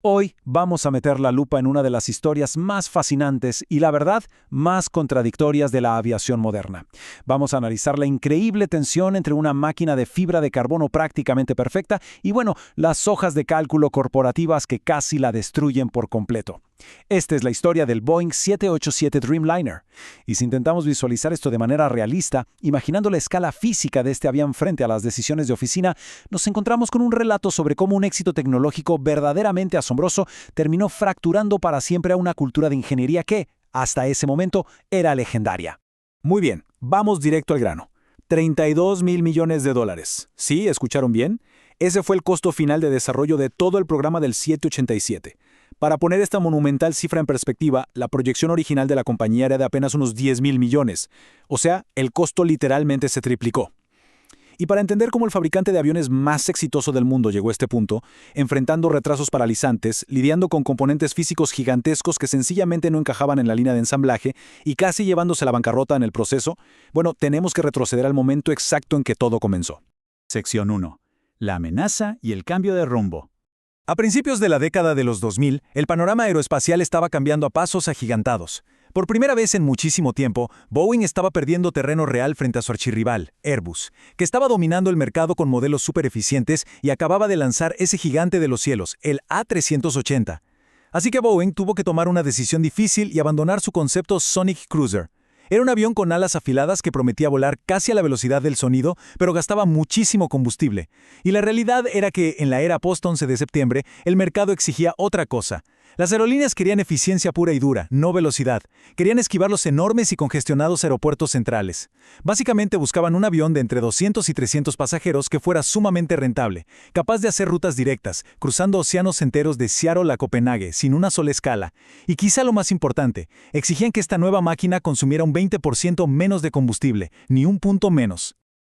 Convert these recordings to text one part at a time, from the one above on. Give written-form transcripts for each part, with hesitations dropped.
Hoy vamos a meter la lupa en una de las historias más fascinantes y, la verdad, más contradictorias de la aviación moderna. Vamos a analizar la increíble tensión entre una máquina de fibra de carbono prácticamente perfecta y, las hojas de cálculo corporativas que casi la destruyen por completo. Esta es la historia del Boeing 787 Dreamliner. Y si intentamos visualizar esto de manera realista, imaginando la escala física de este avión frente a las decisiones de oficina, nos encontramos con un relato sobre cómo un éxito tecnológico verdaderamente asombroso terminó fracturando para siempre a una cultura de ingeniería que, hasta ese momento, era legendaria. Muy bien, vamos directo al grano. 32 mil millones de dólares. ¿Sí? ¿Escucharon bien? Ese fue el costo final de desarrollo de todo el programa del 787. Para poner esta monumental cifra en perspectiva, la proyección original de la compañía era de apenas unos 10 mil millones. O sea, el costo literalmente se triplicó. Y para entender cómo el fabricante de aviones más exitoso del mundo llegó a este punto, enfrentando retrasos paralizantes, lidiando con componentes físicos gigantescos que sencillamente no encajaban en la línea de ensamblaje y casi llevándose a la bancarrota en el proceso, tenemos que retroceder al momento exacto en que todo comenzó. Sección 1. La amenaza y el cambio de rumbo. A principios de la década de los 2000, el panorama aeroespacial estaba cambiando a pasos agigantados. Por primera vez en muchísimo tiempo, Boeing estaba perdiendo terreno real frente a su archirrival, Airbus, que estaba dominando el mercado con modelos súper eficientes y acababa de lanzar ese gigante de los cielos, el A380. Así que Boeing tuvo que tomar una decisión difícil y abandonar su concepto Sonic Cruiser. Era un avión con alas afiladas que prometía volar casi a la velocidad del sonido, pero gastaba muchísimo combustible. Y la realidad era que, en la era post-11 de septiembre, el mercado exigía otra cosa. Las aerolíneas querían eficiencia pura y dura, no velocidad. Querían esquivar los enormes y congestionados aeropuertos centrales. Básicamente buscaban un avión de entre 200 y 300 pasajeros que fuera sumamente rentable, capaz de hacer rutas directas, cruzando océanos enteros de Seattle a Copenhague, sin una sola escala. Y quizá lo más importante, exigían que esta nueva máquina consumiera un 20% menos de combustible, ni un punto menos.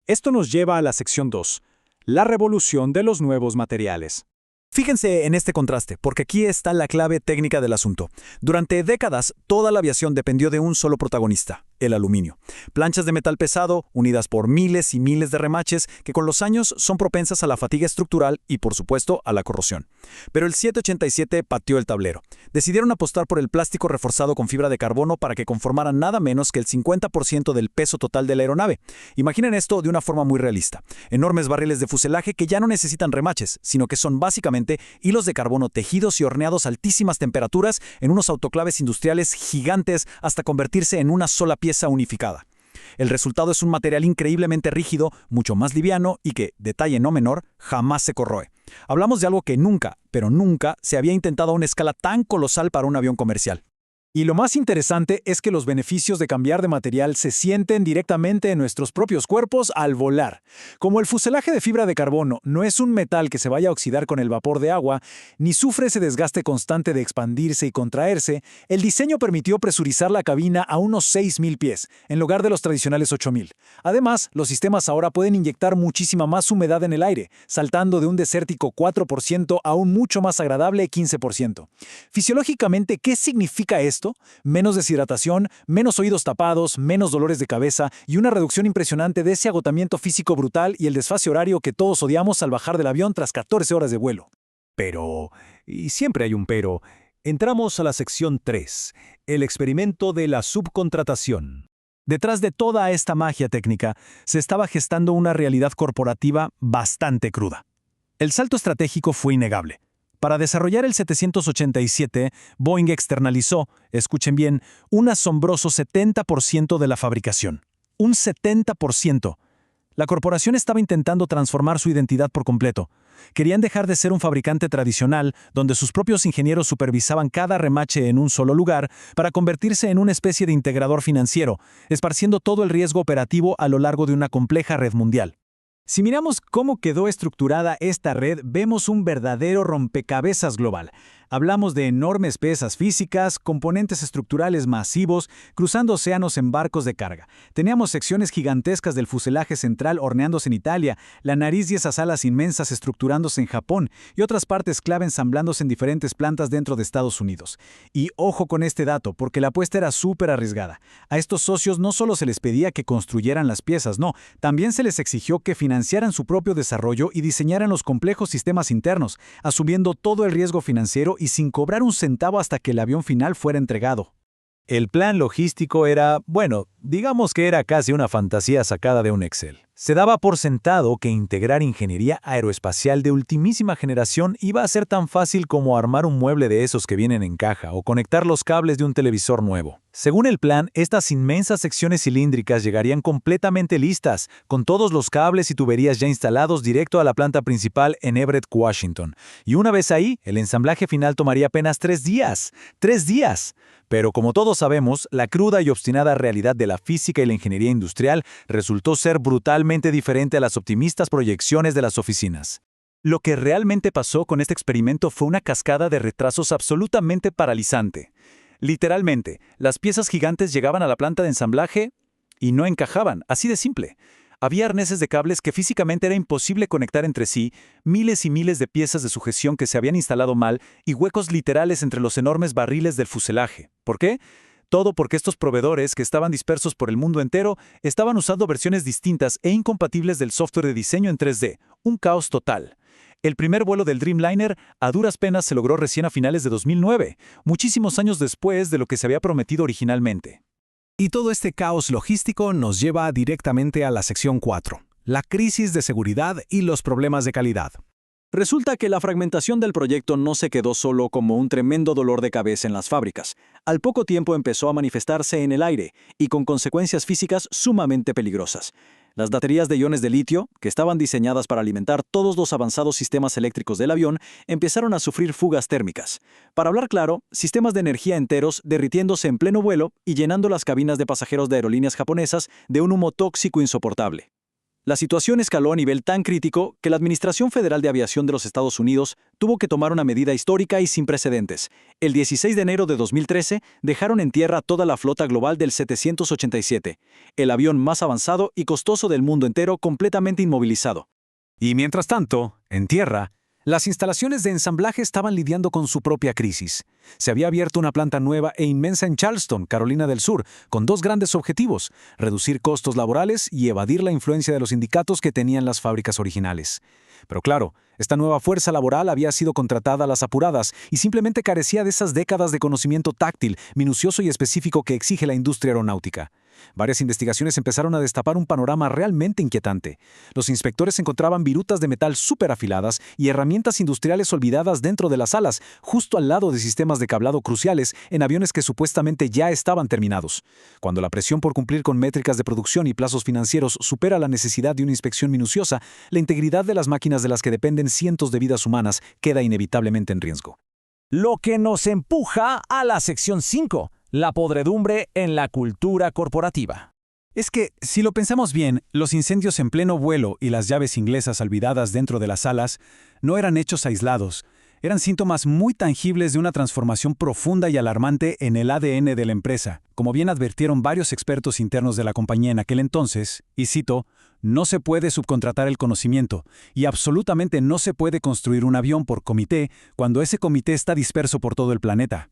Esto nos lleva a la sección 2, la revolución de los nuevos materiales. Fíjense en este contraste, porque aquí está la clave técnica del asunto. Durante décadas, toda la aviación dependió de un solo protagonista, el aluminio. Planchas de metal pesado, unidas por miles y miles de remaches, que con los años son propensas a la fatiga estructural y, por supuesto, a la corrosión. Pero el 787 pateó el tablero. Decidieron apostar por el plástico reforzado con fibra de carbono para que conformara nada menos que el 50% del peso total de la aeronave. Imaginen esto de una forma muy realista. Enormes barriles de fuselaje que ya no necesitan remaches, sino que son básicamente hilos de carbono tejidos y horneados a altísimas temperaturas en unos autoclaves industriales gigantes hasta convertirse en una sola pieza unificada. El resultado es un material increíblemente rígido, mucho más liviano y que, detalle no menor, jamás se corroe. Hablamos de algo que nunca, pero nunca, se había intentado a una escala tan colosal para un avión comercial. Y lo más interesante es que los beneficios de cambiar de material se sienten directamente en nuestros propios cuerpos al volar. Como el fuselaje de fibra de carbono no es un metal que se vaya a oxidar con el vapor de agua, ni sufre ese desgaste constante de expandirse y contraerse, el diseño permitió presurizar la cabina a unos 6.000 pies, en lugar de los tradicionales 8.000. Además, los sistemas ahora pueden inyectar muchísima más humedad en el aire, saltando de un desértico 4% a un mucho más agradable 15%. Fisiológicamente, ¿qué significa esto? Menos deshidratación, menos oídos tapados, menos dolores de cabeza y una reducción impresionante de ese agotamiento físico brutal y el desfase horario que todos odiamos al bajar del avión tras 14 horas de vuelo. Pero, y siempre hay un pero, entramos a la sección 3, el experimento de la subcontratación. Detrás de toda esta magia técnica se estaba gestando una realidad corporativa bastante cruda. El salto estratégico fue innegable. Para desarrollar el 787, Boeing externalizó, escuchen bien, un asombroso 70% de la fabricación. Un 70%. La corporación estaba intentando transformar su identidad por completo. Querían dejar de ser un fabricante tradicional, donde sus propios ingenieros supervisaban cada remache en un solo lugar, para convertirse en una especie de integrador financiero, esparciendo todo el riesgo operativo a lo largo de una compleja red mundial. Si miramos cómo quedó estructurada esta red, vemos un verdadero rompecabezas global. Hablamos de enormes pesas físicas, componentes estructurales masivos, cruzando océanos en barcos de carga. Teníamos secciones gigantescas del fuselaje central horneándose en Italia, la nariz y esas alas inmensas estructurándose en Japón, y otras partes clave ensamblándose en diferentes plantas dentro de Estados Unidos. Y ojo con este dato, porque la apuesta era súper arriesgada. A estos socios no solo se les pedía que construyeran las piezas, no, también se les exigió que financiaran su propio desarrollo y diseñaran los complejos sistemas internos, asumiendo todo el riesgo financiero y sin cobrar un centavo hasta que el avión final fuera entregado. El plan logístico era, bueno, digamos que era casi una fantasía sacada de un Excel. Se daba por sentado que integrar ingeniería aeroespacial de ultimísima generación iba a ser tan fácil como armar un mueble de esos que vienen en caja o conectar los cables de un televisor nuevo. Según el plan, estas inmensas secciones cilíndricas llegarían completamente listas, con todos los cables y tuberías ya instalados directo a la planta principal en Everett, Washington. Y una vez ahí, el ensamblaje final tomaría apenas 3 días. ¡3 días! Pero como todos sabemos, la cruda y obstinada realidad de la física y la ingeniería industrial resultó ser brutalmente diferente a las optimistas proyecciones de las oficinas. Lo que realmente pasó con este experimento fue una cascada de retrasos absolutamente paralizante. Literalmente, las piezas gigantes llegaban a la planta de ensamblaje y no encajaban, así de simple. Había arneses de cables que físicamente era imposible conectar entre sí, miles y miles de piezas de sujeción que se habían instalado mal y huecos literales entre los enormes barriles del fuselaje. ¿Por qué? Todo porque estos proveedores, que estaban dispersos por el mundo entero, estaban usando versiones distintas e incompatibles del software de diseño en 3D. Un caos total. El primer vuelo del Dreamliner a duras penas se logró recién a finales de 2009, muchísimos años después de lo que se había prometido originalmente. Y todo este caos logístico nos lleva directamente a la sección 4, la crisis de seguridad y los problemas de calidad. Resulta que la fragmentación del proyecto no se quedó solo como un tremendo dolor de cabeza en las fábricas. Al poco tiempo empezó a manifestarse en el aire y con consecuencias físicas sumamente peligrosas. Las baterías de iones de litio, que estaban diseñadas para alimentar todos los avanzados sistemas eléctricos del avión, empezaron a sufrir fugas térmicas. Para hablar claro, sistemas de energía enteros derritiéndose en pleno vuelo y llenando las cabinas de pasajeros de aerolíneas japonesas de un humo tóxico insoportable. La situación escaló a nivel tan crítico que la Administración Federal de Aviación de los Estados Unidos tuvo que tomar una medida histórica y sin precedentes. El 16 de enero de 2013 dejaron en tierra toda la flota global del 787, el avión más avanzado y costoso del mundo entero completamente inmovilizado. Y mientras tanto, en tierra, las instalaciones de ensamblaje estaban lidiando con su propia crisis. Se había abierto una planta nueva e inmensa en Charleston, Carolina del Sur, con 2 grandes objetivos: reducir costos laborales y evadir la influencia de los sindicatos que tenían las fábricas originales. Pero claro, esta nueva fuerza laboral había sido contratada a las apuradas y simplemente carecía de esas décadas de conocimiento táctil, minucioso y específico que exige la industria aeronáutica. Varias investigaciones empezaron a destapar un panorama realmente inquietante. Los inspectores encontraban virutas de metal súper afiladas y herramientas industriales olvidadas dentro de las alas, justo al lado de sistemas de cablado cruciales en aviones que supuestamente ya estaban terminados. Cuando la presión por cumplir con métricas de producción y plazos financieros supera la necesidad de una inspección minuciosa, la integridad de las máquinas de las que dependen cientos de vidas humanas queda inevitablemente en riesgo. Lo que nos empuja a la sección 5. La podredumbre en la cultura corporativa. Es que, si lo pensamos bien, los incendios en pleno vuelo y las llaves inglesas olvidadas dentro de las alas no eran hechos aislados, eran síntomas muy tangibles de una transformación profunda y alarmante en el ADN de la empresa, como bien advirtieron varios expertos internos de la compañía en aquel entonces, y cito: no se puede subcontratar el conocimiento, y absolutamente no se puede construir un avión por comité cuando ese comité está disperso por todo el planeta.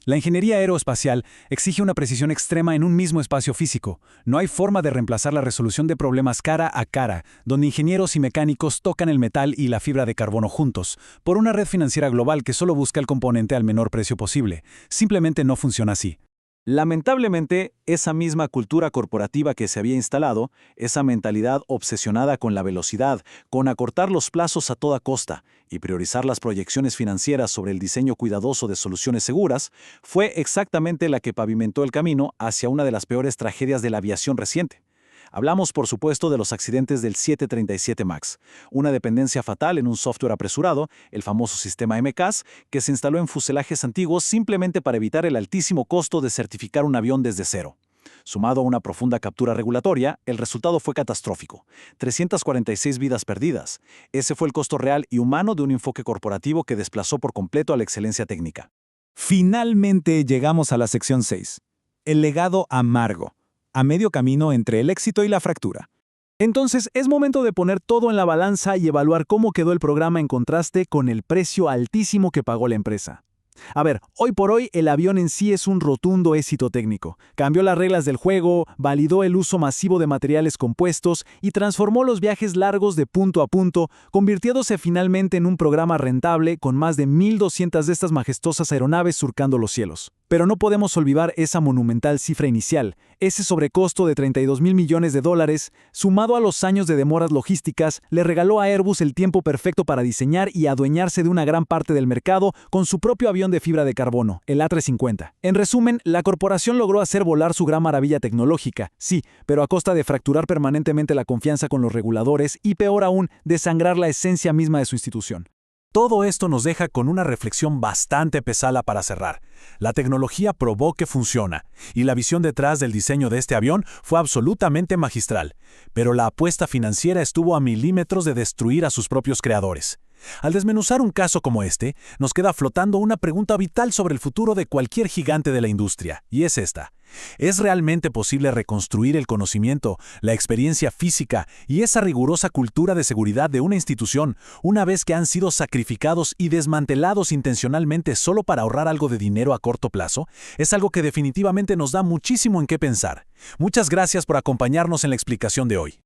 La ingeniería aeroespacial exige una precisión extrema en un mismo espacio físico. No hay forma de reemplazar la resolución de problemas cara a cara, donde ingenieros y mecánicos tocan el metal y la fibra de carbono juntos, por una red financiera global que solo busca el componente al menor precio posible. Simplemente no funciona así. Lamentablemente, esa misma cultura corporativa que se había instalado, esa mentalidad obsesionada con la velocidad, con acortar los plazos a toda costa y priorizar las proyecciones financieras sobre el diseño cuidadoso de soluciones seguras, fue exactamente la que pavimentó el camino hacia una de las peores tragedias de la aviación reciente. Hablamos, por supuesto, de los accidentes del 737 MAX, una dependencia fatal en un software apresurado, el famoso sistema MCAS, que se instaló en fuselajes antiguos simplemente para evitar el altísimo costo de certificar un avión desde cero. Sumado a una profunda captura regulatoria, el resultado fue catastrófico. 346 vidas perdidas. Ese fue el costo real y humano de un enfoque corporativo que desplazó por completo a la excelencia técnica. Finalmente llegamos a la sección 6. El legado amargo, a medio camino entre el éxito y la fractura. Entonces, es momento de poner todo en la balanza y evaluar cómo quedó el programa en contraste con el precio altísimo que pagó la empresa. A ver, hoy por hoy el avión en sí es un rotundo éxito técnico. Cambió las reglas del juego, validó el uso masivo de materiales compuestos y transformó los viajes largos de punto a punto, convirtiéndose finalmente en un programa rentable con más de 1.200 de estas majestuosas aeronaves surcando los cielos. Pero no podemos olvidar esa monumental cifra inicial, ese sobrecosto de $32.000 millones, sumado a los años de demoras logísticas, le regaló a Airbus el tiempo perfecto para diseñar y adueñarse de una gran parte del mercado con su propio avión de fibra de carbono, el A350. En resumen, la corporación logró hacer volar su gran maravilla tecnológica, sí, pero a costa de fracturar permanentemente la confianza con los reguladores y, peor aún, desangrar la esencia misma de su institución. Todo esto nos deja con una reflexión bastante pesada para cerrar. La tecnología probó que funciona, y la visión detrás del diseño de este avión fue absolutamente magistral, pero la apuesta financiera estuvo a milímetros de destruir a sus propios creadores. Al desmenuzar un caso como este, nos queda flotando una pregunta vital sobre el futuro de cualquier gigante de la industria, y es esta. ¿Es realmente posible reconstruir el conocimiento, la experiencia física y esa rigurosa cultura de seguridad de una institución una vez que han sido sacrificados y desmantelados intencionalmente solo para ahorrar algo de dinero a corto plazo? Es algo que definitivamente nos da muchísimo en qué pensar. Muchas gracias por acompañarnos en la explicación de hoy.